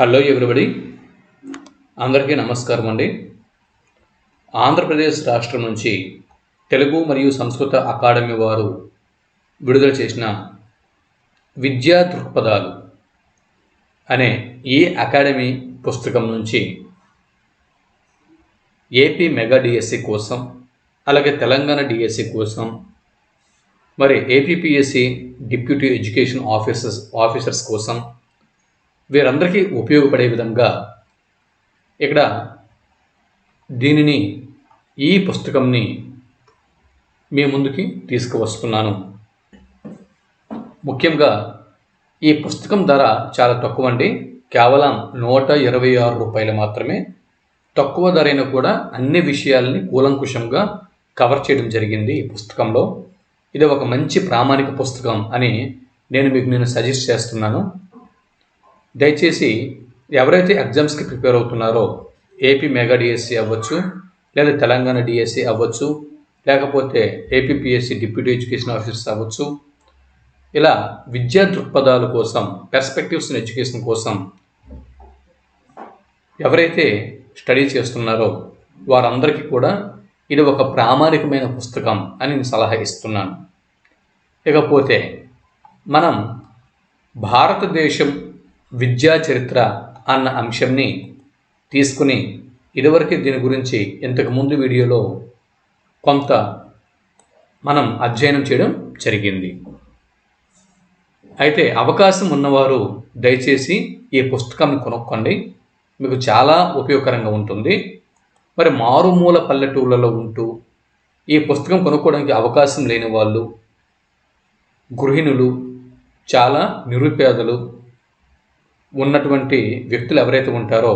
Hello everybody, అందరికీ నమస్కారం అండి. ఆంధ్రప్రదేశ్ రాష్ట్రం నుంచి తెలుగు మరియు సంస్కృత అకాడమీ వారు విడుదల చేసిన విద్యా దృక్పథాలు అనే ఈ అకాడమీ పుస్తకం నుంచి ఏపీ మెగా డిఎస్సి కోసం, అలాగే తెలంగాణ డిఎస్సి కోసం, మరి ఏపీపీఎస్సి డిప్యూటీ ఎడ్యుకేషన్ ఆఫీసర్స్ కోసం వీరందరికీ ఉపయోగపడే విధంగా ఇక్కడ ఈ పుస్తకంని మీ ముందుకి తీసుకువస్తున్నాను. ముఖ్యంగా ఈ పుస్తకం ధర చాలా తక్కువ అండి, కేవలం 126 రూపాయలు మాత్రమే. తక్కువ ధర అయినా కూడా అన్ని విషయాలని కూలంకుషంగా కవర్ చేయడం జరిగింది ఈ పుస్తకంలో. ఇది ఒక మంచి ప్రామాణిక పుస్తకం అని నేను సజెస్ట్ చేస్తున్నాను. దయచేసి ఎవరైతే ఎగ్జామ్స్కి ప్రిపేర్ అవుతున్నారో, ఏపీ మెగా డిఎస్సి అవ్వచ్చు, లేదా తెలంగాణ డిఎస్సి అవ్వచ్చు, లేకపోతే ఏపీపీఎస్సి డిప్యూటీ ఎడ్యుకేషన్ ఆఫీసర్స్ అవ్వచ్చు, ఇలా విద్యా దృక్పథాల కోసం, పర్స్పెక్టివ్స్ ఇన్ ఎడ్యుకేషన్ కోసం ఎవరైతే స్టడీ చేస్తున్నారో వారందరికీ కూడా ఇది ఒక ప్రామాణికమైన పుస్తకం అని నేను సలహా ఇస్తున్నాను. ఇకపోతే మనం భారతదేశం విద్యా చరిత్ర అన్న అంశంని తీసుకుని ఇదివరకు దీని గురించి ఇంతకుముందు వీడియోలో కొంత మనం అధ్యయనం చేయడం జరిగింది. అయితే అవకాశం ఉన్నవారు దయచేసి ఈ పుస్తకాన్ని కొనుక్కోండి, మీకు చాలా ఉపయోగకరంగా ఉంటుంది. మరి మారుమూల పల్లెటూళ్ళలో ఉంటూ ఈ పుస్తకం కొనుక్కోవడానికి అవకాశం లేని వాళ్ళు, గృహిణులు, చాలా నిరుపేదలు ఉన్నటువంటి వ్యక్తులు ఎవరైతే ఉంటారో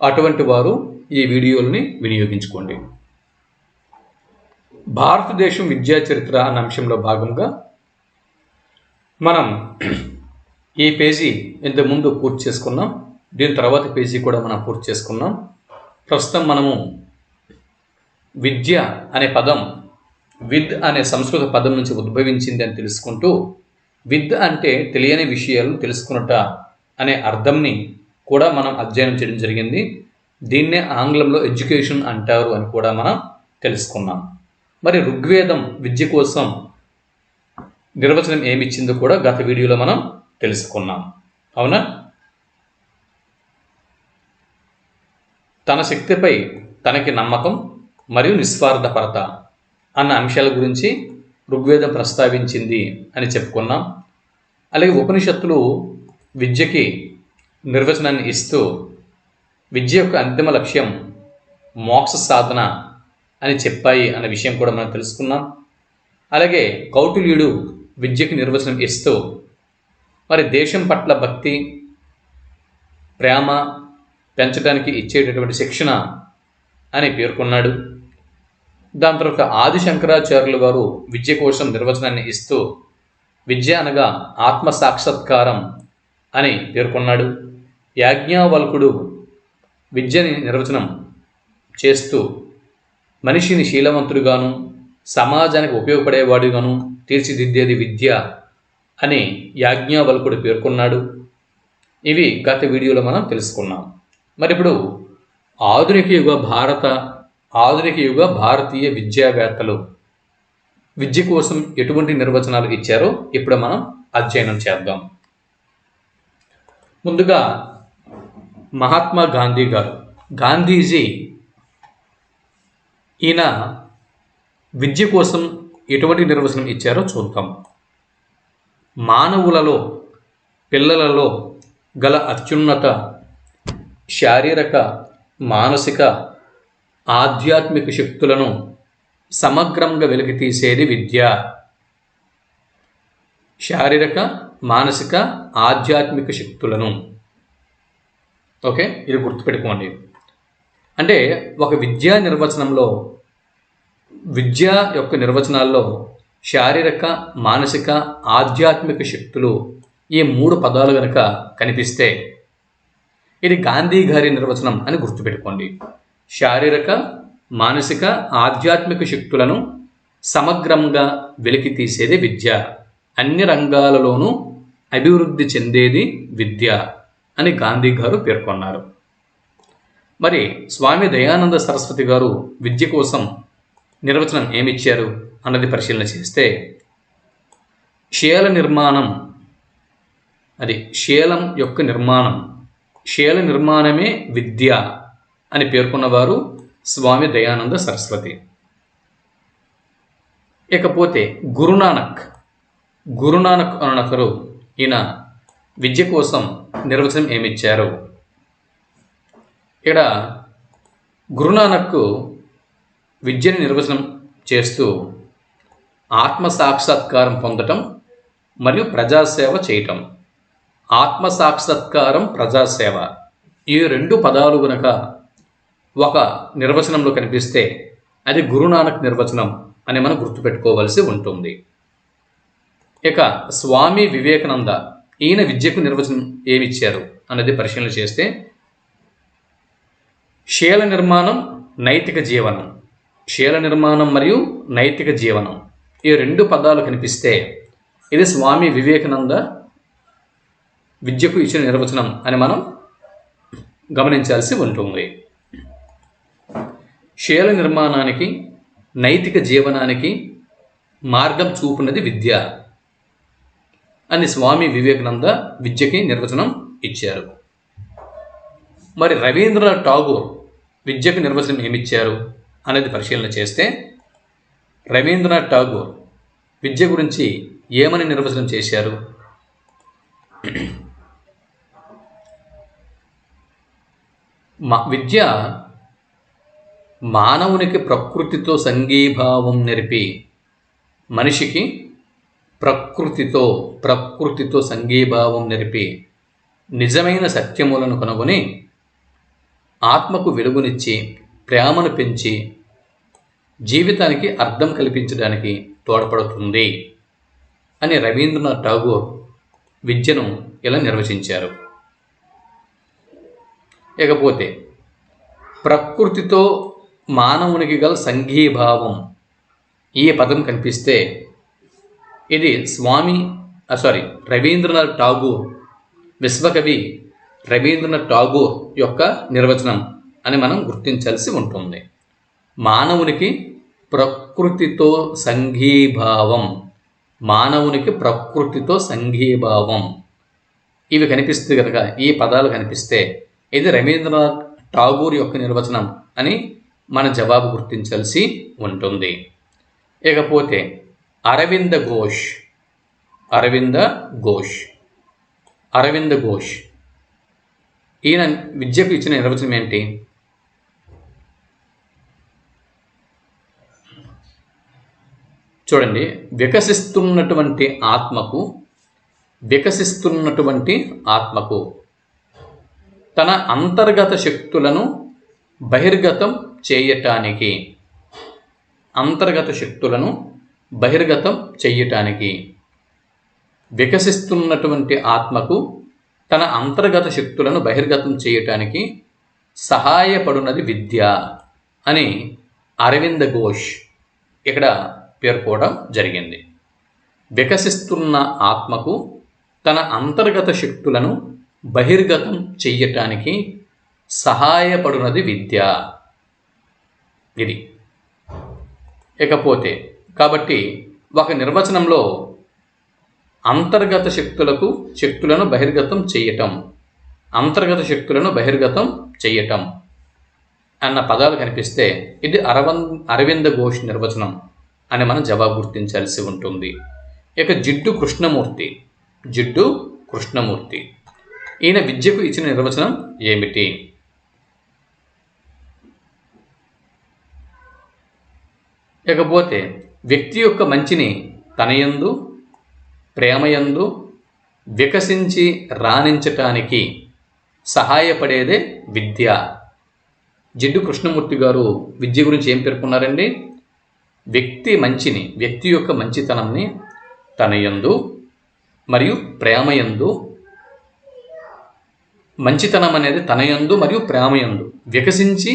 అటువంటి వారు ఈ వీడియోలని వినియోగించుకోండి. భారతదేశం విద్యా చరిత్ర అన్న అంశంలో భాగంగా మనం ఈ పేజీ ఇంతకుముందు పూర్తి చేసుకున్నాం, దీని తర్వాత పేజీ కూడా మనం పూర్తి చేసుకున్నాం. ప్రస్తుతం మనము విద్య అనే పదం విద్ అనే సంస్కృత పదం నుంచి ఉద్భవించింది అని తెలుసుకుంటూ, విద్ అంటే తెలియని విషయాలు తెలుసుకున్నట అనే అర్థంని కూడా మనం అధ్యయనం చేయడం జరిగింది. దీన్నే ఆంగ్లంలో ఎడ్యుకేషన్ అంటారు అని కూడా మనం తెలుసుకున్నాం. మరి ఋగ్వేదం విద్య కోసం నిర్వచనం ఏమిచ్చిందో కూడా గత వీడియోలో మనం తెలుసుకున్నాం, అవునా? తన శక్తిపై తనకి నమ్మకం మరియు నిస్వార్థపరత అన్న అంశాల గురించి ఋగ్వేదం ప్రస్తావించింది అని చెప్పుకున్నాం. అలాగే ఉపనిషత్తులు విద్యకి నిర్వచనాన్ని ఇస్తూ విద్య యొక్క అంతిమ లక్ష్యం మోక్ష సాధన అని చెప్పాయి అనే విషయం కూడా మనం తెలుసుకున్నాం. అలాగే కౌటిల్యుడు విద్యకి నిర్వచనం ఇస్తూ మరి దేశం పట్ల భక్తి, ప్రేమ పెంచడానికి ఇచ్చేటటువంటి శిక్షణ అని పేర్కొన్నాడు. దాని తర్వాత ఆది శంకరాచార్యుల వారు విద్య కోసం నిర్వచనాన్ని ఇస్తూ విద్య అనగా ఆత్మ సాక్షాత్కారం అని పేర్కొన్నాడు. యాజ్ఞవల్కుడు విద్యని నిర్వచనం చేస్తూ మనిషిని శీలవంతుడుగాను, సమాజానికి ఉపయోగపడేవాడుగాను తీర్చిదిద్దేది విద్య అని యాజ్ఞవల్కుడు పేర్కొన్నాడు. ఇవి గత వీడియోలో మనం తెలుసుకున్నాం. మరి ఇప్పుడు ఆధునిక యుగ భారతీయ విద్యావేత్తలు విద్య కోసం ఎటువంటి నిర్వచనాలు ఇచ్చారో ఇప్పుడు మనం అధ్యయనం చేద్దాం. ముందుగా మహాత్మా గాంధీ గారు, గాంధీజీ ఈయన విద్య కోసం ఎటువంటి నిర్వచనం ఇచ్చారో చూద్దాం. మానవులలో, పిల్లలలో గల అత్యున్నత శారీరక, మానసిక, ఆధ్యాత్మిక శక్తులను సమగ్రంగా వెలికితీసేది విద్య. శారీరక, మానసిక, ఆధ్యాత్మిక శక్తులను, ఓకే, ఇది గుర్తుపెట్టుకోండి. అంటే ఒక విద్యా నిర్వచనంలో, విద్య యొక్క నిర్వచనాల్లో శారీరక, మానసిక, ఆధ్యాత్మిక శక్తులు ఈ 3 పదాలు కనుక కనిపిస్తే ఇది గాంధీ గారి నిర్వచనం అని గుర్తుపెట్టుకోండి. శారీరక, మానసిక, ఆధ్యాత్మిక శక్తులను సమగ్రంగా వెలికి తీసేది విద్య. అన్ని రంగాలలోనూ అభివృద్ధి చెందేది విద్య అని గాంధీ గారు పేర్కొన్నారు. మరి స్వామి దయానంద సరస్వతి గారు విద్య కోసం నిర్వచనం ఏమిచ్చారు అన్నది పరిశీలన చేస్తే, శీల నిర్మాణం, అది శీలం యొక్క నిర్మాణం, శీల నిర్మాణమే విద్య అని పేర్కొన్నవారు స్వామి దయానంద సరస్వతి. ఇకపోతే గురునానక్ అనొకరు ఈయన విద్య కోసం నిర్వచనం ఏమిచ్చారు? ఇక్కడ గురునానక్ విద్యని నిర్వచనం చేస్తూ ఆత్మసాక్షాత్కారం పొందటం మరియు ప్రజాసేవ చేయటం. ఆత్మసాక్షాత్కారం, ప్రజాసేవ, ఈ రెండు పదాలు గనక ఒక నిర్వచనంలో కనిపిస్తే అది గురునానక్ నిర్వచనం అని మనం గుర్తుపెట్టుకోవలసి ఉంటుంది. ఇక స్వామి వివేకానంద ఈయన విద్యకు నిర్వచనం ఏమిచ్చారు అన్నది పరిశీలన చేస్తే, శీల నిర్మాణం, నైతిక జీవనం, శీల నిర్మాణం మరియు నైతిక జీవనం, ఈ రెండు పదాలు కనిపిస్తే ఇది స్వామి వివేకానంద విద్యకు ఇచ్చిన నిర్వచనం అని మనం గమనించాల్సి ఉంటుంది. శీల నిర్మాణానికి, నైతిక జీవనానికి మార్గం చూపున్నది విద్య అని స్వామి వివేకానంద విద్యకి నిర్వచనం ఇచ్చారు. మరి రవీంద్రనాథ్ ఠాగూర్ విద్యకు నిర్వచనం ఏమిచ్చారు అనేది పరిశీలన చేస్తే, రవీంద్రనాథ్ ఠాగూర్ విద్య గురించి ఏమని నిర్వచనం చేశారు? విద్య మానవునికి ప్రకృతితో సంఘీభావం నేర్పి, మనిషికి ప్రకృతితో సంఘీభావం నేర్పి నిజమైన సత్యములను కనుగొని ఆత్మకు వెలుగునిచ్చి ప్రేమను పెంచి జీవితానికి అర్థం కల్పించడానికి తోడ్పడుతుంది అని రవీంద్రనాథ్ ఠాగూర్ విద్యను ఇలా నిర్వచించారు. ఇకపోతే ప్రకృతితో మానవునికి గల సంఘీభావం, ఈ పదం కనిపిస్తే ఇది రవీంద్రనాథ్ ఠాగూర్, విశ్వకవి రవీంద్రనాథ్ ఠాగూర్ యొక్క నిర్వచనం అని మనం గుర్తించాల్సి ఉంటుంది. మానవునికి ప్రకృతితో సంఘీభావం, ఇవి కనిపిస్తే కనుక, ఈ పదాలు కనిపిస్తే ఇది రవీంద్రనాథ్ ఠాగూర్ యొక్క నిర్వచనం అని మన జవాబు గుర్తించాల్సి ఉంటుంది. ఇకపోతే అరవింద ఘోష్ ఈయన విద్యకు ఇచ్చిన నిర్వచనం ఏంటి? చూడండి, వికసిస్తున్నటువంటి ఆత్మకు తన అంతర్గత శక్తులను బహిర్గతం చేయటానికి, వికసిస్తున్నటువంటి ఆత్మకు తన అంతర్గత శక్తులను బహిర్గతం చేయటానికి సహాయపడునది విద్య అని అరవింద ఘోష్ ఇక్కడ పేర్కోవడం జరిగింది. వికసిస్తున్న ఆత్మకు తన అంతర్గత శక్తులను బహిర్గతం చెయ్యటానికి సహాయపడునది విద్య, ఇది. ఇకపోతే కాబట్టి ఒక నిర్వచనంలో అంతర్గత శక్తులను బహిర్గతం చెయ్యటం అన్న పదాలు కనిపిస్తే ఇది అరవింద ఘోష్ నిర్వచనం అని మనం జవాబు గుర్తించాల్సి ఉంటుంది. ఇక జిడ్డు కృష్ణమూర్తి ఈయన విద్యకు ఇచ్చిన నిర్వచనం ఏమిటి? ఇకపోతే వ్యక్తి యొక్క మంచిని తనయందు, ప్రేమయందు వికసించి రాణించటానికి సహాయపడేదే విద్య. జిడ్డు కృష్ణమూర్తి గారు విద్య గురించి ఏం పేర్కొన్నారండి? వ్యక్తి యొక్క మంచితనాన్ని తనయందు మరియు ప్రేమయందు, మంచితనం అనేది తనయందు మరియు ప్రేమయందు వికసించి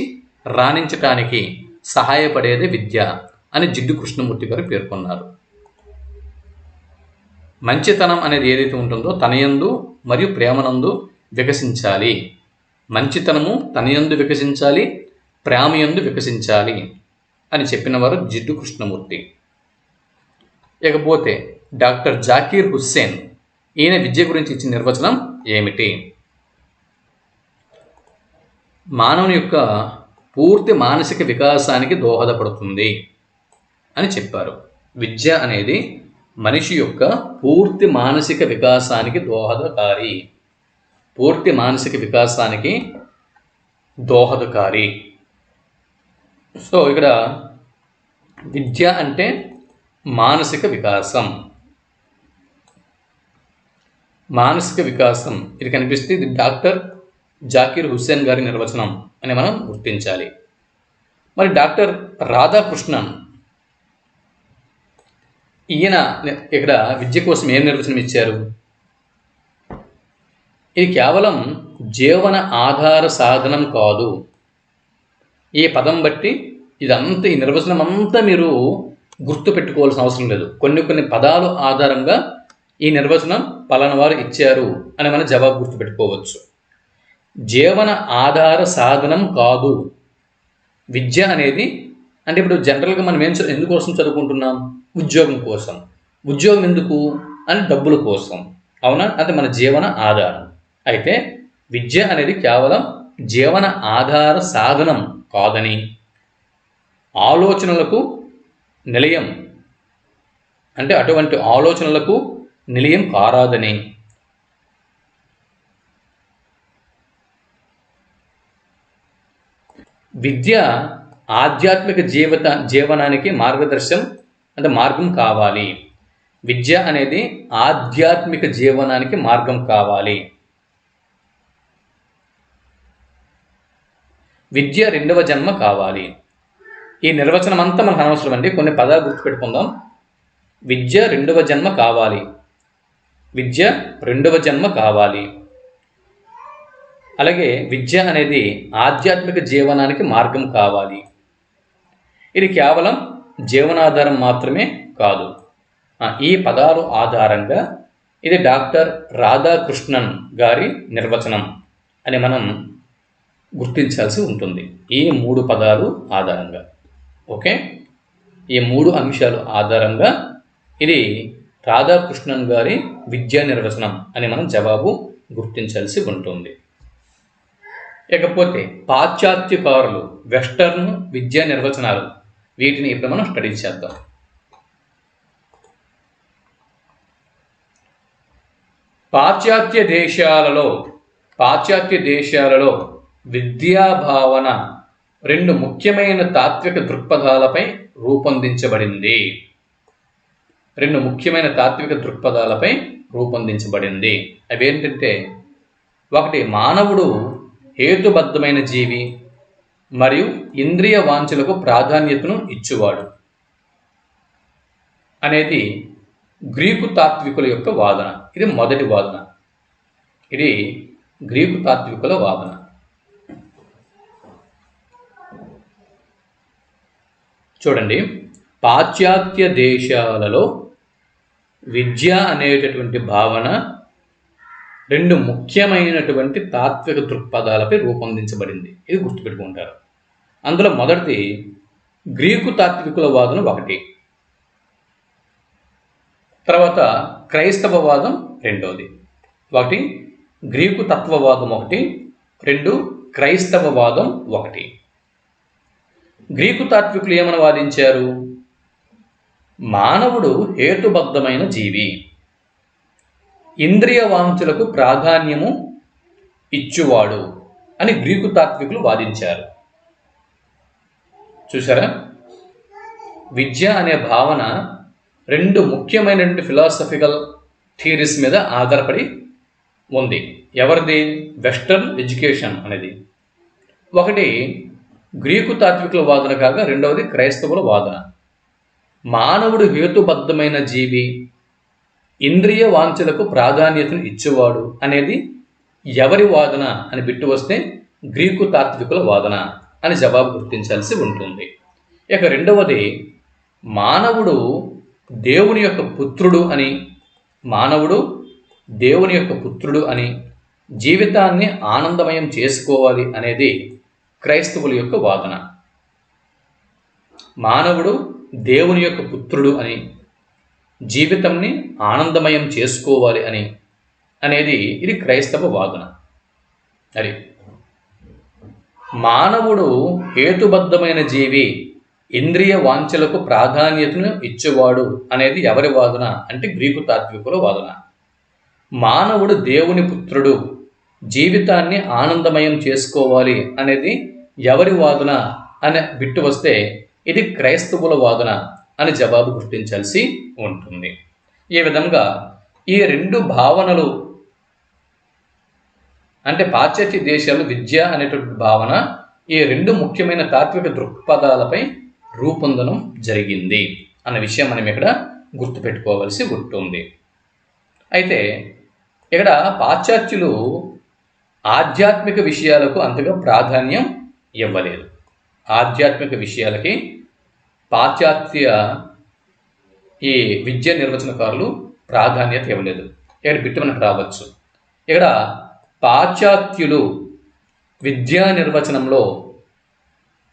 రాణించటానికి సహాయపడేదే విద్య అని జిడ్డు కృష్ణమూర్తి గారు పేర్కొన్నారు. మంచితనం అనేది ఏదైతే ఉంటుందో తనయందు మరియు ప్రేమనందు వికసించాలి, మంచితనము తన యందు వికసించాలి, ప్రేమ యందు వికసించాలి అని చెప్పినవారు జిడ్డు కృష్ణమూర్తి. ఇకపోతే డాక్టర్ జాకీర్ హుస్సేన్, ఈయన విద్య గురించి ఇచ్చిన నిర్వచనం ఏమిటి? మానవుని యొక్క పూర్తి మానసిక వికాసానికి దోహదపడుతుంది అని చెప్పారు. విద్య అనేది మనిషి యొక్క పూర్తి మానసిక వికాసానికి దోహదకారి, పూర్తి మానసిక వికాసానికి దోహదకారి. సో ఇక్కడ విద్య అంటే మానసిక వికాసం, మానసిక వికాసం. ఇది కనిపిస్తే ఇది డాక్టర్ జాకీర్ హుస్సేన్ గారి నిర్వచనం అని మనం గుర్తించాలి. మరి డాక్టర్ రాధాకృష్ణన్, ఈయన ఇక్కడ విద్య కోసం ఏం నిర్వచనం ఇచ్చారు? ఇది కేవలం జీవన ఆధార సాధనం కాదు. ఈ పదం బట్టి ఇదంతా, ఈ నిర్వచనం అంతా మీరు గుర్తు పెట్టుకోవాల్సిన అవసరం లేదు. కొన్ని పదాలు ఆధారంగా ఈ నిర్వచనం పలానా వారు ఇచ్చారు అని మనం జవాబు గుర్తుపెట్టుకోవచ్చు. జీవన ఆధార సాధనం కాదు విద్య అనేది. అంటే ఇప్పుడు జనరల్గా మనం ఎందుకోసం చదువుకుంటున్నాం? ఉద్యోగం కోసం. ఉద్యోగం ఎందుకు? అని డబ్బుల కోసం, అవునా? అది మన జీవన ఆధారం. అయితే విద్య అనేది కేవలం జీవన ఆధార సాధనం కాదని, ఆలోచనలకు నిలయం, అంటే అటువంటి ఆలోచనలకు నిలయం కారాదని, విద్య ఆధ్యాత్మిక జీవనానికి మార్గదర్శనం, అంటే మార్గం కావాలి. విద్య అనేది ఆధ్యాత్మిక జీవనానికి మార్గం కావాలి. విద్య రెండవ జన్మ కావాలి. ఈ నిర్వచనం అంతా మనకు అనవసరం అండి, కొన్ని పదాలు గుర్తుపెట్టుకుందాం. విద్య రెండవ జన్మ కావాలి, విద్య రెండవ జన్మ కావాలి. అలాగే విద్య అనేది ఆధ్యాత్మిక జీవనానికి మార్గం కావాలి. ఇది కేవలం జీవనాధారం మాత్రమే కాదు. ఈ పదాలు ఆధారంగా ఇది డాక్టర్ రాధాకృష్ణన్ గారి నిర్వచనం అని మనం గుర్తించాల్సి ఉంటుంది. ఈ 3 పదాలు ఆధారంగా, ఓకే, ఈ 3 అంశాలు ఆధారంగా ఇది రాధాకృష్ణన్ గారి విద్యా నిర్వచనం అని మనం జవాబు గుర్తించాల్సి ఉంటుంది. ఇకపోతే పాశ్చాత్యకారులు, వెస్టర్న్ విద్యా నిర్వచనాలు, వీటిని ఇప్పుడు మనం స్టడీ చేద్దాం. పాశ్చాత్య దేశాలలో విద్యా భావన 2 ముఖ్యమైన తాత్విక దృక్పథాలపై రూపొందించబడింది. 2 ముఖ్యమైన తాత్విక దృక్పథాలపై రూపొందించబడింది. అవేంటంటే, ఒకటి మానవుడు హేతుబద్ధమైన జీవి మరియు ఇంద్రియ వాంఛలకు ప్రాధాన్యతను ఇచ్చువాడు అనేది గ్రీకు తాత్వికుల యొక్క వాదన. ఇది మొదటి వాదన. ఇది గ్రీకు తాత్వికుల వాదన. చూడండి, పాశ్చాత్య దేశాలలో విద్య అనేటటువంటి భావన 2 ముఖ్యమైనటువంటి తాత్విక దృక్పథాలపై రూపొందించబడింది. ఇది గుర్తుపెట్టుకుంటారు. అందులో మొదటిది గ్రీకు తాత్వికుల వాదన ఒకటి, తర్వాత క్రైస్తవవాదం రెండవది. ఒకటి గ్రీకు తత్వవాదం ఒకటి, 2 క్రైస్తవవాదం ఒకటి. గ్రీకు తాత్వికులు ఏమని వాదించారు? మానవుడు హేతుబద్ధమైన జీవి, ఇంద్రియ వాంఛలకు ప్రాధాన్యము ఇచ్చువాడు అని గ్రీకు తాత్వికులు వాదించారు. చూసారా, విద్య అనే భావన 2 ముఖ్యమైనటువంటి ఫిలాసఫికల్ థియరీస్ మీద ఆధారపడి ఉంది. ఎవరిది? వెస్టర్న్ ఎడ్యుకేషన్ అనేది ఒకటి గ్రీకు తాత్వికుల వాదన కాగా, రెండవది క్రైస్తవుల వాదన. మానవుడు హేతుబద్ధమైన జీవి, ఇంద్రియ వాంఛలకు ప్రాధాన్యతను ఇచ్చేవాడు అనేది ఎవరి వాదన అని బిట్టు వస్తే గ్రీకు తాత్వికుల వాదన అని జవాబు గుర్తించాల్సి ఉంటుంది. ఇక రెండవది మానవుడు దేవుని యొక్క పుత్రుడు అని, మానవుడు దేవుని యొక్క పుత్రుడు అని జీవితాన్ని ఆనందమయం చేసుకోవాలి అనేది క్రైస్తవుల యొక్క వాదన. మానవుడు దేవుని యొక్క పుత్రుడు అని, జీవితంని ఆనందమయం చేసుకోవాలి అనేది ఇది క్రైస్తవ వాదన. అది మానవుడు హేతుబద్ధమైన జీవి, ఇంద్రియ వాంఛలకు ప్రాధాన్యతను ఇచ్చేవాడు అనేది ఎవరి వాదన అంటే గ్రీకు తాత్వికుల వాదన. మానవుడు దేవుని పుత్రుడు, జీవితాన్ని ఆనందమయం చేసుకోవాలి అనేది ఎవరి వాదన అనే బిట్టు వస్తే ఇది క్రైస్తవుల వాదన అని జవాబు గుర్తించాల్సి ఉంటుంది. ఈ విధంగా ఈ రెండు భావనలు అంటే పాశ్చాత్య దేశాలు విద్య అనేటువంటి భావన ఈ రెండు ముఖ్యమైన తాత్విక దృక్పథాలపై రూపొందడం జరిగింది అన్న విషయం మనం ఇక్కడ గుర్తుపెట్టుకోవాల్సి ఉంటుంది. అయితే ఇక్కడ పాశ్చాత్యులు ఆధ్యాత్మిక విషయాలకు అంతగా ప్రాధాన్యం ఇవ్వలేదు. ఆధ్యాత్మిక విషయాలకి పాశ్చాత్య ఈ విద్యా నిర్వచనకారులు ప్రాధాన్యత ఇవ్వలేదు. ఇక్కడ బిట్టు మనకు రావచ్చు. ఇక్కడ పాశ్చాత్యులు విద్యా నిర్వచనంలో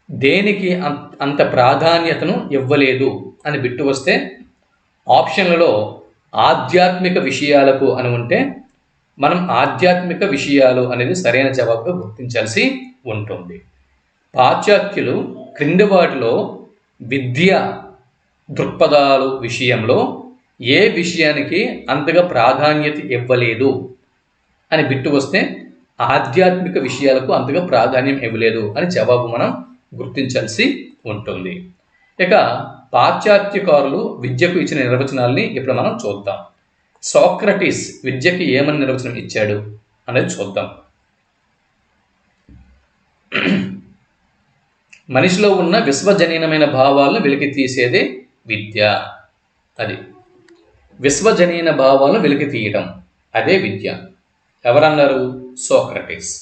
దేనికి అంత ప్రాధాన్యతను ఇవ్వలేదు అని బిట్టు వస్తే ఆప్షన్లలో ఆధ్యాత్మిక విషయాలకు అని ఉంటే మనం ఆధ్యాత్మిక విషయాలు అనేది సరైన జవాబుగా గుర్తించాల్సి ఉంటుంది. పాశ్చాత్యులు క్రింది వాటిలో విద్య దృక్పథాలు విషయంలో ఏ విషయానికి అంతగా ప్రాధాన్యత ఇవ్వలేదు అని బిట్టు వస్తే ఆధ్యాత్మిక విషయాలకు అంతగా ప్రాధాన్యం ఇవ్వలేదు అని జవాబు మనం గుర్తించాల్సి ఉంటుంది. ఇక పాశ్చాత్యకారులు విద్యకు ఇచ్చిన నిర్వచనాల్ని ఇప్పుడు మనం చూద్దాం. సోక్రటీస్ విద్యకి ఏమని నిర్వచనం ఇచ్చాడు అనేది చూద్దాం. మనిషిలో ఉన్న విశ్వజనీనమైన భావాలను వెలికి తీసేదే విద్య. అది విశ్వజనీన భావాలను వెలికి తీయటం అదే విద్య. ఎవరన్నారు? సోక్రటీస్.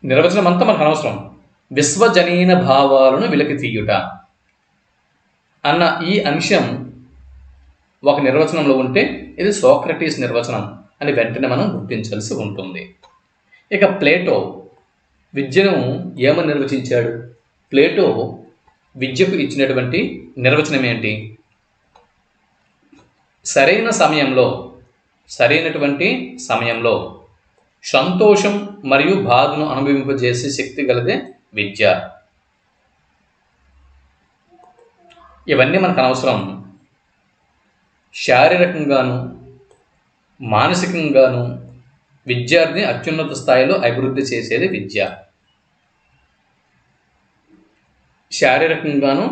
నిర్వచనం అంతా మనకు అనవసరం. విశ్వజనీన భావాలను వెలికి తీయుట అన్న ఈ అంశం ఒక నిర్వచనంలో ఉంటే ఇది సోక్రటీస్ నిర్వచనం అని వెంటనే మనం గుర్తించాల్సి ఉంటుంది. ఇక ప్లేటో విద్యను ఏమని నిర్వచించాడు? ప్లేటో విద్యకు ఇచ్చినటువంటి నిర్వచనం ఏంటి? సరైనటువంటి సమయంలో సంతోషం మరియు బాధను అనుభవింపజేసే శక్తి గలదే విద్య. ఇవన్నీ మనకు అనవసరం. శారీరకంగాను మానసికంగాను విద్యార్థిని అత్యున్నత స్థాయిలో అభివృద్ధి చేసేది విద్య. శారీరకంగాను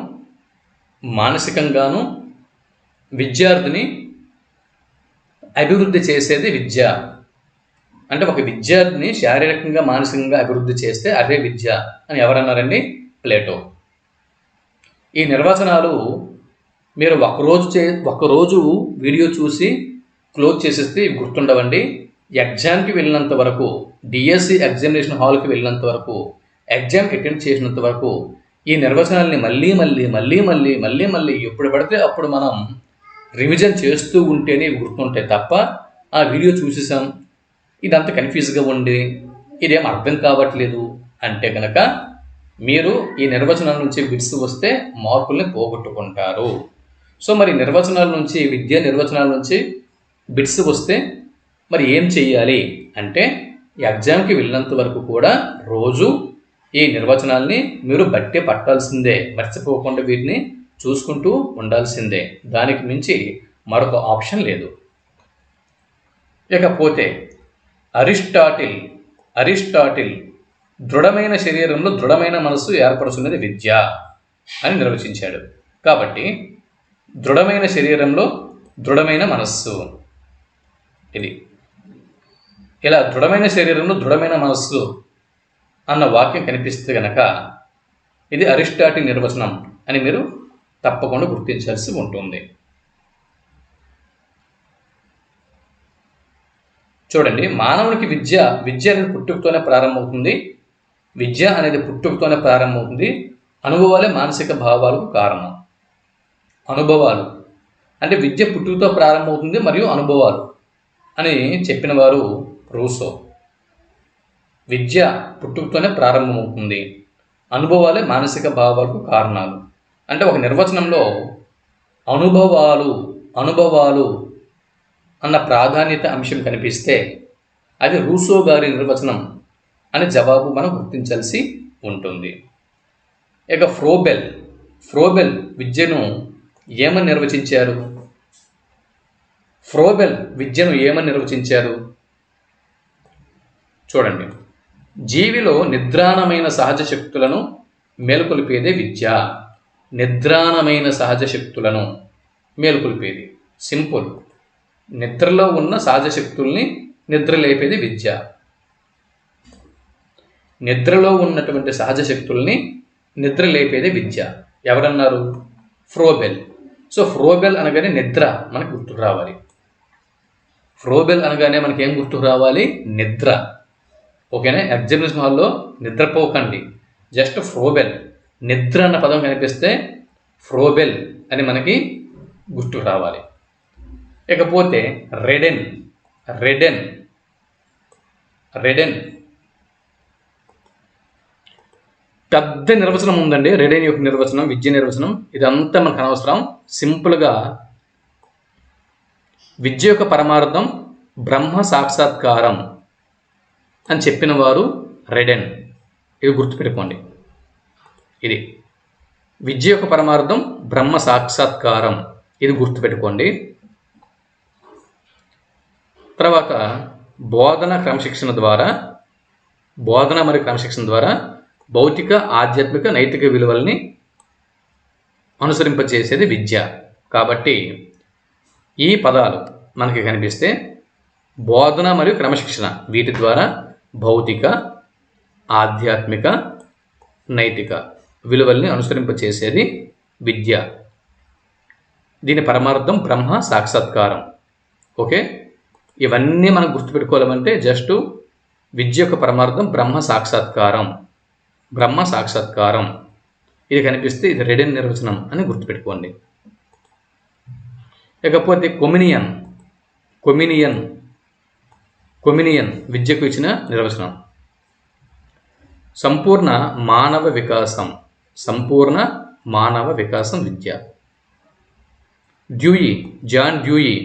మానసికంగాను విద్యార్థిని అభివృద్ధి చేసేది విద్య. అంటే ఒక విద్యార్థిని శారీరకంగా మానసికంగా అభివృద్ధి చేస్తే అదే విద్య అని ఎవరన్నారండి? ప్లేటో. ఈ నిర్వచనాలు మీరు ఒకరోజు వీడియో చూసి క్లోజ్ చేసేస్తే గుర్తుండవండి. ఎగ్జామ్కి వెళ్ళినంత వరకు, డిఎస్సి ఎగ్జామినేషన్ హాల్కి వెళ్ళినంత వరకు, ఎగ్జామ్ అటెండ్ చేసినంత వరకు ఈ నిర్వచనాలని మళ్ళీ ఎప్పుడు పడితే అప్పుడు మనం రివిజన్ చేస్తూ ఉంటేనే గుర్తుంటాయి తప్ప ఆ వీడియో చూసేసాం ఇదంతా కన్ఫ్యూజ్గా ఉండి ఇదేం అర్థం కావట్లేదు అంటే కనుక మీరు ఈ నిర్వచనాల నుంచి బిట్స్ వస్తే మార్కుల్ని పోగొట్టుకుంటారు. సో మరి విద్యా నిర్వచనాల నుంచి బిట్స్ వస్తే మరి ఏం చెయ్యాలి అంటే ఎగ్జామ్కి వెళ్ళినంత వరకు కూడా రోజు ఈ నిర్వచనాల్ని మీరు బట్టి పట్టాల్సిందే, మర్చిపోకుండా వీటిని చూసుకుంటూ ఉండాల్సిందే. దానికి మించి మరొక ఆప్షన్ లేదు. ఇకపోతే అరిస్టాటిల్ దృఢమైన శరీరంలో దృఢమైన మనస్సు ఏర్పరుచున్నది విద్య అని నిర్వచించాడు. కాబట్టి దృఢమైన శరీరంలో దృఢమైన మనస్సు, ఇది ఇలా దృఢమైన శరీరంలో దృఢమైన మనస్సు అన్న వాక్యం కనిపిస్తే గనక ఇది అరిస్టాటిల్ నిర్వచనం అని మీరు తప్పకుండా గుర్తించాల్సి ఉంటుంది. చూడండి, మానవునికి విద్య అనేది పుట్టుకతోనే ప్రారంభమవుతుంది. అనుభవాలే మానసిక భావాలకు కారణం. అనుభవాలు అంటే విద్య పుట్టుకతో ప్రారంభమవుతుంది మరియు అనుభవాలు అని చెప్పిన వారు రూసో. విద్య పుట్టుకతోనే ప్రారంభమవుతుంది, అనుభవాలే మానసిక భావాలకు కారణాలు. అంటే ఒక నిర్వచనంలో అనుభవాలు అన్న ప్రాధాన్యత అంశం కనిపిస్తే అది రూసో గారి నిర్వచనం అని జవాబు మనం గుర్తించాల్సి ఉంటుంది. ఇక ఫ్రోబెల్ విద్యను ఏమని నిర్వచించారు? చూడండి, జీవిలో నిద్రాణమైన సహజ శక్తులను మేలుకొలిపేదే విద్య. నిద్రాణమైన సహజ శక్తులను మేలుకొలిపేది, సింపుల్. నిద్రలో ఉన్న సహజ శక్తుల్ని నిద్రలేపేది విద్య. నిద్రలో ఉన్నటువంటి సహజ శక్తుల్ని నిద్రలేపేది విద్య. ఎవరన్నారు? ఫ్రోబెల్. సో ఫ్రోబెల్ అనగానే నిద్ర మనకు గుర్తుకు రావాలి. ఫ్రోబెల్ అనగానే మనకి ఏం గుర్తుకు రావాలి? నిద్ర. ఓకేనా? ఎగ్జామినేషన్ హాల్లో నిద్రపోకండి, జస్ట్ ఫ్రోబెల్, నిద్ర అన్న పదం కనిపిస్తే ఫ్రోబెల్ అని మనకి గుర్తుకు రావాలి. ఇకపోతే రెడెన్ పెద్ద నిర్వచనం ఉందండి. రెడెన్ యొక్క నిర్వచనం, విద్య నిర్వచనం, ఇదంతా మనకు అనవసరం. సింపుల్గా విద్య యొక్క పరమార్థం బ్రహ్మ సాక్షాత్కారం అని చెప్పిన వారు రెడెన్. ఇది గుర్తుపెట్టుకోండి. ఇది విద్య యొక్క పరమార్థం బ్రహ్మ సాక్షాత్కారం, ఇది గుర్తుపెట్టుకోండి. తర్వాత బోధన మరియు క్రమశిక్షణ ద్వారా భౌతిక, ఆధ్యాత్మిక, నైతిక విలువల్ని అనుసరింపచేసేది విద్య. కాబట్టి ఈ పదాలు మనకి కనిపిస్తే బోధన మరియు క్రమశిక్షణ, వీటి ద్వారా భౌతిక, ఆధ్యాత్మిక, నైతిక విలువల్ని అనుసరింపచేసేది విద్య. దీని పరమార్థం బ్రహ్మ సాక్షాత్కారం. ఓకే, ఇవన్నీ మనం గుర్తుపెట్టుకోవాలంటే జస్ట్ విద్య యొక్క పరమార్థం బ్రహ్మ సాక్షాత్కారం ఇది కనిపిస్తే ఇది రెడెన్ నిర్వచనం అని గుర్తుపెట్టుకోండి. ఇకపోతే కొమినియన్ విద్యకు ఇచ్చిన నిర్వచనం సంపూర్ణ మానవ వికాసం విద్య. జాన్ డ్యూయి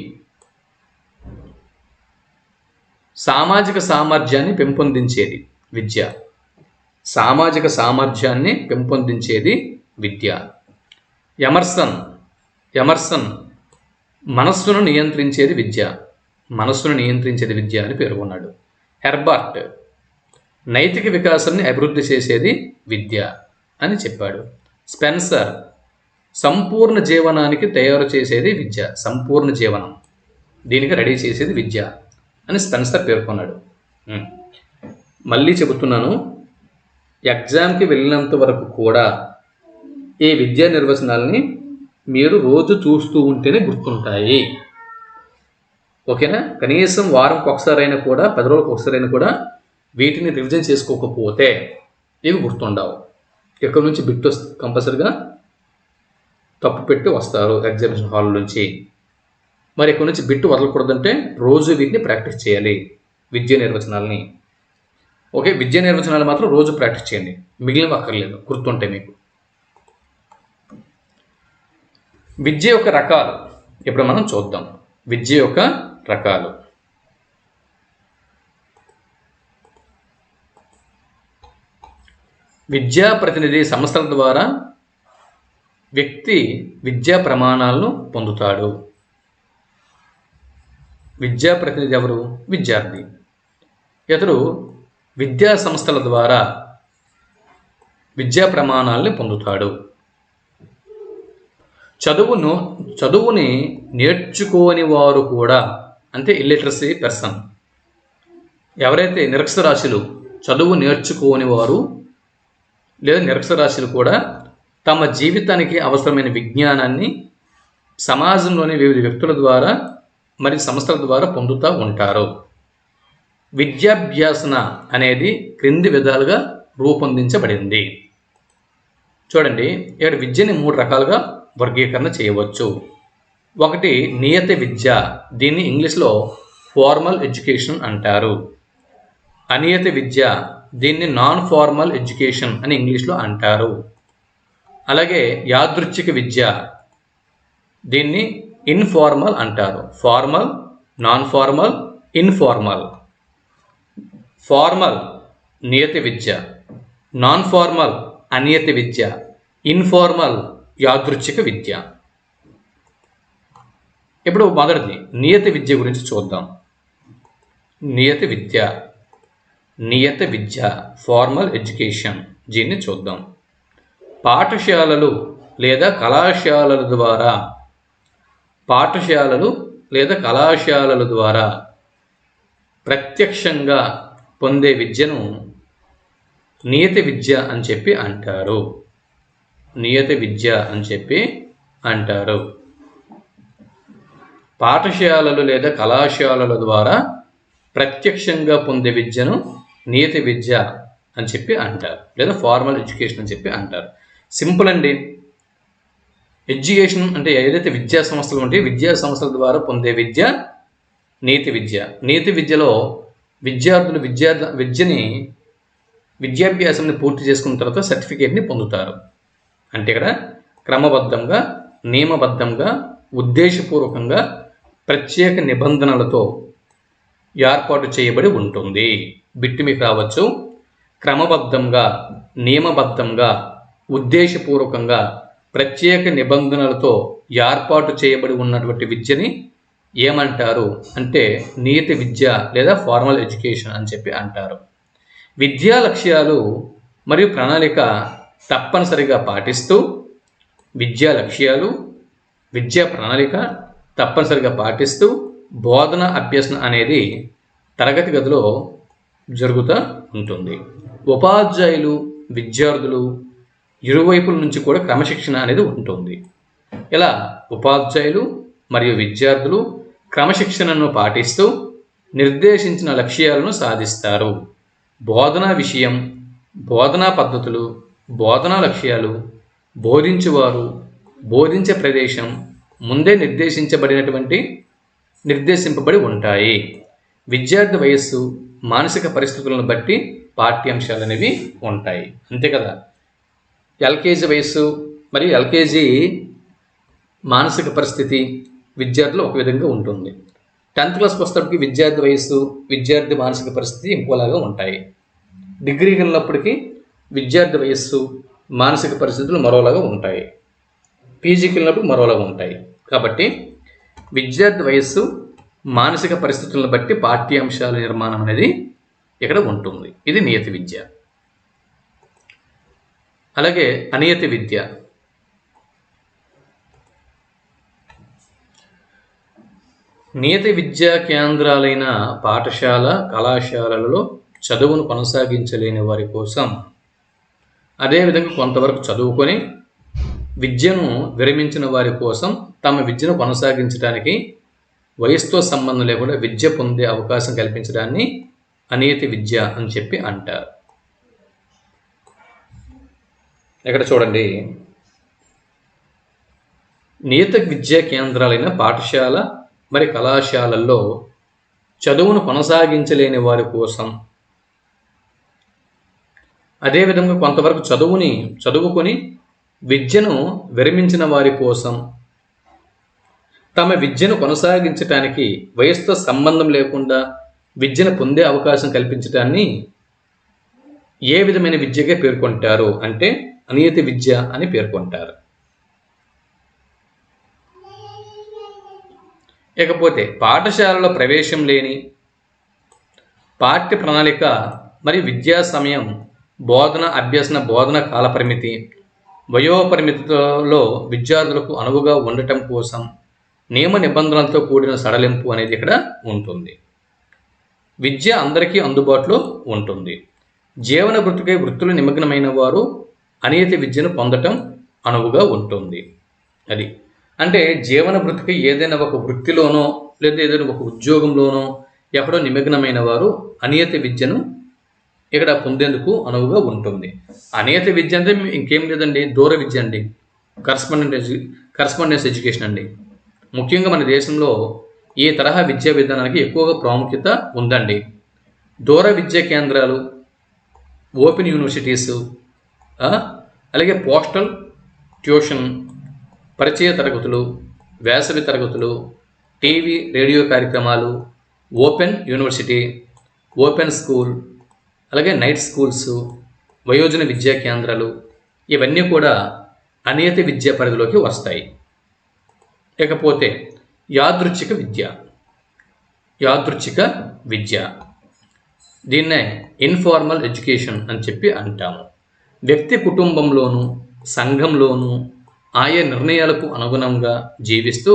సామాజిక సామర్థ్యాన్ని పెంపొందించేది విద్య. ఎమర్సన్ మనస్సును నియంత్రించేది విద్య అని పేర్కొన్నాడు. హెర్బర్ట్ నైతిక వికాసాన్ని అభివృద్ధి చేసేది విద్య అని చెప్పాడు. స్పెన్సర్ సంపూర్ణ జీవనానికి తయారు చేసేది విద్య. సంపూర్ణ జీవనం దీనికి రెడీ చేసేది విద్య అని స్పెన్సర్ పేర్కొన్నాడు. మళ్ళీ చెబుతున్నాను, ఎగ్జామ్కి వెళ్ళినంత వరకు కూడా ఈ విద్యా నిర్వచనాలని మీరు రోజు చూస్తూ ఉంటేనే గుర్తుంటాయి. ఓకేనా? కనీసం వారంకి ఒకసారైనా కూడా, 10 రోజులకు ఒకసారైనా కూడా వీటిని రివిజన్ చేసుకోకపోతే ఇవి గుర్తుండవు. ఎక్కడి నుంచి బిట్ కంపల్సరిగా తప్పు పెట్టి వస్తారు ఎగ్జామినేషన్ హాల్ నుంచి. మరి ఎక్కడి నుంచి బిట్టు వదలకూడదంటే రోజు వీటిని ప్రాక్టీస్ చేయాలి, విద్యా నిర్వచనాలని. ఓకే, విద్యా నిర్వచనాలు మాత్రం రోజు ప్రాక్టీస్ చేయండి, మిగిలినవి అక్కర్లేదు, గుర్తుంటాయి మీకు. విద్య యొక్క రకాలు ఇప్పుడు మనం చూద్దాం. విద్య యొక్క రకాలు. విద్యా ప్రతినిధి సంస్థల ద్వారా వ్యక్తి విద్యా ప్రమాణాలను పొందుతాడు. విద్యా ప్రతినిధి ఎవరు? విద్యార్థి. ఇతడు విద్యా సంస్థల ద్వారా విద్యా ప్రమాణాలని పొందుతాడు. చదువుని నేర్చుకోని వారు కూడా, అంటే ఇల్లిటరసీ పర్సన్, ఎవరైతే నిరక్షరాస్యులు, చదువు నేర్చుకోని వారు లేదా నిరక్షరాస్యులు కూడా తమ జీవితానికి అవసరమైన విజ్ఞానాన్ని సమాజంలోని వివిధ వ్యక్తుల ద్వారా మరియు సంస్థల ద్వారా పొందుతూ ఉంటారు. విద్యాభ్యాసన అనేది క్రింది విధాలుగా రూపొందించబడింది. చూడండి, ఇక్కడ విద్యని 3 రకాలుగా వర్గీకరణ చేయవచ్చు. ఒకటి నియత విద్య, దీన్ని ఇంగ్లీష్లో ఫార్మల్ ఎడ్యుకేషన్ అంటారు. అనియత విద్య దీన్ని నాన్ ఫార్మల్ ఎడ్యుకేషన్ అని ఇంగ్లీష్లో అంటారు. అలాగే యాదృచ్ఛిక విద్య దీన్ని ఇన్ఫార్మల్ అంటారు. Formal, non formal, informal. Formal నియత విద్య, నాన్ ఫార్మల్ అనియత విద్య, ఇన్ఫార్మల్ యాదృచ్ఛిక విద్య. ఇప్పుడు మొదటిది నియత విద్య గురించి చూద్దాం. నియత విద్య, నియత విద్య ఫార్మల్ ఎడ్యుకేషన్ దీన్ని చూద్దాం. పాఠశాలలు లేదా కళాశాలల ద్వారా, పాఠశాలలు లేదా కళాశాలల ద్వారా ప్రత్యక్షంగా పొందే విద్యను నియత విద్య అని చెప్పి అంటారు. నియత విద్య అని చెప్పి అంటారు. పాఠశాలలు లేదా కళాశాలల ద్వారా ప్రత్యక్షంగా పొందే విద్యను నియత విద్య అని చెప్పి అంటారు, లేదా ఫార్మల్ ఎడ్యుకేషన్ అని చెప్పి అంటారు. సింపుల్ అండి. ఎడ్యుకేషన్ అంటే ఏదైతే విద్యా సంస్థలు ఉంటాయో విద్యా సంస్థల ద్వారా పొందే విద్య నీతి విద్య. నీతి విద్యలో విద్యార్థులు విద్యాభ్యాసాన్ని పూర్తి చేసుకున్న తర్వాత సర్టిఫికేట్ని పొందుతారు. అంటే ఇక్కడ క్రమబద్ధంగా, నియమబద్ధంగా, ఉద్దేశపూర్వకంగా, ప్రత్యేక నిబంధనలతో ఏర్పాటు చేయబడి ఉంటుంది. బిట్టు మీకు రావచ్చు. క్రమబద్ధంగా, నియమబద్ధంగా, ఉద్దేశపూర్వకంగా, ప్రత్యేక నిబంధనలతో ఏర్పాటు చేయబడి ఉన్నటువంటి విద్యని ఏమంటారు అంటే నియత విద్య లేదా ఫార్మల్ ఎడ్యుకేషన్ అని చెప్పి అంటారు. విద్యా లక్ష్యాలు మరియు ప్రణాళిక తప్పనిసరిగా పాటిస్తూ, విద్యా లక్ష్యాలు, విద్యా ప్రణాళిక తప్పనిసరిగా పాటిస్తూ బోధన అభ్యసన అనేది తరగతి గదిలో జరుగుతూ ఉంటుంది. ఉపాధ్యాయులు, విద్యార్థులు ఇరువైపుల నుంచి కూడా క్రమశిక్షణ అనేది ఉంటుంది. ఇలా ఉపాధ్యాయులు మరియు విద్యార్థులు క్రమశిక్షణను పాటిస్తూ నిర్దేశించిన లక్ష్యాలను సాధిస్తారు. బోధనా విషయం, బోధనా పద్ధతులు, బోధనా లక్ష్యాలు, బోధించువారు, బోధించే ప్రదేశం ముందే నిర్దేశింపబడి ఉంటాయి. విద్యార్థి వయస్సు, మానసిక పరిస్థితులను బట్టి పాఠ్యాంశాలు అనేవి ఉంటాయి. అంతే కదా. ఎల్కేజీ వయస్సు మరియు ఎల్కేజీ మానసిక పరిస్థితి విద్యార్థులు ఒక విధంగా ఉంటుంది. 10th క్లాస్కి వస్తేప్పటికి విద్యార్థి వయస్సు, విద్యార్థి మానసిక పరిస్థితి ఇంకోలాగా ఉంటాయి. డిగ్రీకి వెళ్ళినప్పటికీ విద్యార్థి వయస్సు, మానసిక పరిస్థితులు మరోలాగా ఉంటాయి. పీజీకి వెళ్ళినప్పుడు మరోలాగా ఉంటాయి. కాబట్టి విద్యార్థి వయస్సు, మానసిక పరిస్థితులను బట్టి పాఠ్యాంశాల నిర్మాణం అనేది ఇక్కడ ఉంటుంది. ఇది నియత విద్య. అలాగే అనియత విద్య. నియత విద్యా కేంద్రాలైన పాఠశాల, కళాశాలలలో చదువును కొనసాగించలేని వారి కోసం, అదేవిధంగా కొంతవరకు చదువుకొని విద్యను విరమించిన వారి కోసం తమ విద్యను కొనసాగించడానికి వయసుతో సంబంధం లేకుండా విద్య పొందే అవకాశం కల్పించడాన్ని అనియత విద్య అని చెప్పి అంటారు. ఇక్కడ చూడండి, నియత విద్యా కేంద్రాలైన పాఠశాల మరి కళాశాలల్లో చదువును కొనసాగించలేని వారి కోసం, అదేవిధంగా కొంతవరకు చదువుకొని విద్యను విరమించిన వారి కోసం తమ విద్యను కొనసాగించడానికి వయసుతో సంబంధం లేకుండా విద్యను పొందే అవకాశం కల్పించడాన్ని ఏ విధమైన విద్యగా పేర్కొంటారు అంటే అనియత విద్య అని పేర్కొంటారు. ఇకపోతే పాఠశాలలో ప్రవేశం లేని, పాఠ్య ప్రణాళిక మరియు విద్యా సమయం, బోధన అభ్యసన బోధన కాలపరిమితి, వయోపరిమితిలో విద్యార్థులకు అనువుగా ఉండటం కోసం నియమ నిబంధనలతో కూడిన సడలింపు అనేది ఇక్కడ ఉంటుంది. విద్య అందరికీ అందుబాటులో ఉంటుంది. జీవన వృత్తికై వృత్తులు నిమగ్నమైన వారు అనియత విద్యను పొందటం అనువుగా ఉంటుంది. అది అంటే జీవన వృత్తికై ఏదైనా ఒక వృత్తిలోనో లేదా ఏదైనా ఒక ఉద్యోగంలోనో ఎక్కడో నిమగ్నమైన వారు అనియత విద్యను ఇక్కడ పొందేందుకు అనువుగా ఉంటుంది. అనియత విద్య అంటే ఇంకేం లేదండి, దూర విద్య అండి, కరస్పాండెన్స్ ఎడ్యుకేషన్ అండి. ముఖ్యంగా మన దేశంలో ఈ తరహా విద్యా విధానానికి ఎక్కువగా ప్రాముఖ్యత ఉందండి. దూర విద్యా కేంద్రాలు, ఓపెన్ యూనివర్సిటీసు, అలాగే పోస్టల్ ట్యూషన్, పరిచయ తరగతులు, వేసవి తరగతులు, టీవీ రేడియో కార్యక్రమాలు, ఓపెన్ యూనివర్సిటీ, ఓపెన్ స్కూల్, అలాగే నైట్ స్కూల్స్, వయోజన విద్యా కేంద్రాలు, ఇవన్నీ కూడా అనియత విద్యా పరిధిలోకి వస్తాయి. ఇకపోతే యాదృచ్ఛిక విద్య, దీన్నే ఇన్ఫార్మల్ ఎడ్యుకేషన్ అని చెప్పి అంటాము. వ్యక్తి కుటుంబంలోనూ సంఘంలోనూ ఆయా నిర్ణయాలకు అనుగుణంగా జీవిస్తూ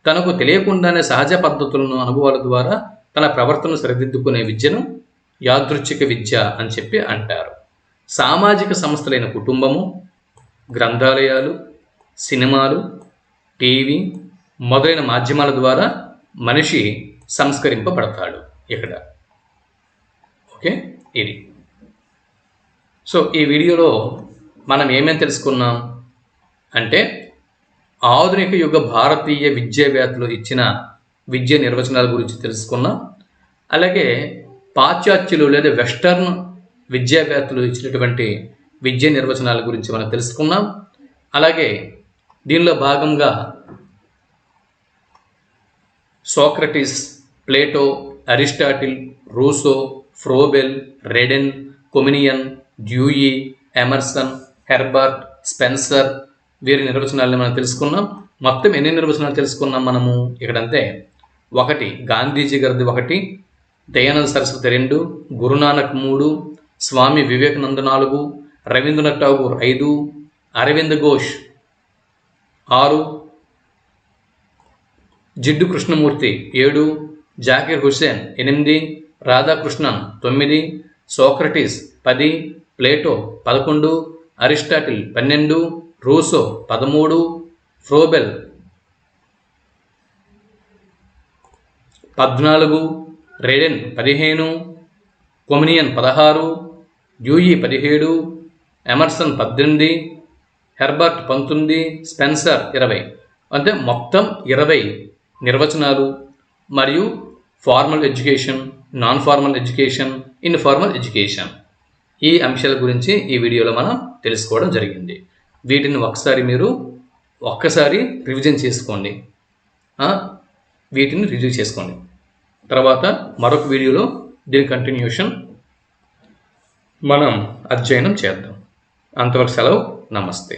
తనకు తెలియకుండానే సహజ పద్ధతులను, అనుభవాల ద్వారా తన ప్రవర్తనను సరిదిద్దుకునే విద్యను యాదృచ్ఛిక విద్య అని చెప్పి అంటారు. సామాజిక సంస్థలైన కుటుంబము, గ్రంథాలయాలు, సినిమాలు, టీవీ మొదలైన మాధ్యమాల ద్వారా మనిషి సంస్కరింపబడతాడు. ఇక్కడ ఓకే, ఇది. సో ఈ వీడియోలో మనం ఏమేమి తెలుసుకున్నాం అంటే, ఆధునిక యుగ భారతీయ విద్యావేత్తలు ఇచ్చిన విద్య నిర్వచనాల గురించి తెలుసుకున్నాం. అలాగే పాశ్చాత్యులు లేదా వెస్టర్న్ విద్యావేత్తలు ఇచ్చినటువంటి విద్య నిర్వచనాల గురించి మనం తెలుసుకున్నాం. అలాగే దీనిలో భాగంగా Socrates, Plato, Aristotle, Rousseau, Froebel, రెడెన్, కొమినియన్, డ్యూయి, ఎమర్సన్, హెర్బర్ట్, స్పెన్సర్ వీరి నిర్వచనాలను మనం తెలుసుకున్నాం. మొత్తం ఎన్ని నిర్వచనాలు తెలుసుకున్నాం మనము ఇక్కడంతే? 1 గాంధీజీ గారిది, 1 Dayananda Saraswati 2, Guru Nanak 3, Swami Vivekananda 4, Rabindranath Tagore 5, Arvind Ghosh 6, Jiddu Krishnamurti 7, Zakir Hussain 8, Radhakrishnan 9, Socrates 10, Plato 11, Aristotle 12, Russo 13, Froebel 14, ridden 15, కొమినియన్ 16, Dewey 17, Emerson 18, Herbert 19, Spencer 20. అంటే మొత్తం 20 నిర్వచనాలు మరియు formal education, non formal education, informal education ఈ అంశాల గురించి ఈ వీడియోలో మనం తెలుసుకోవడం జరిగింది. వీటిని ఒక్కసారి రివిజన్ చేసుకోండి. వీటిని రివ్యూ చేసుకోండి. తర్వాత మరొక వీడియోలో దీని కంటిన్యూషన్ మనం అధ్యయనం చేద్దాం. అంతవరకు సెలవు. నమస్తే.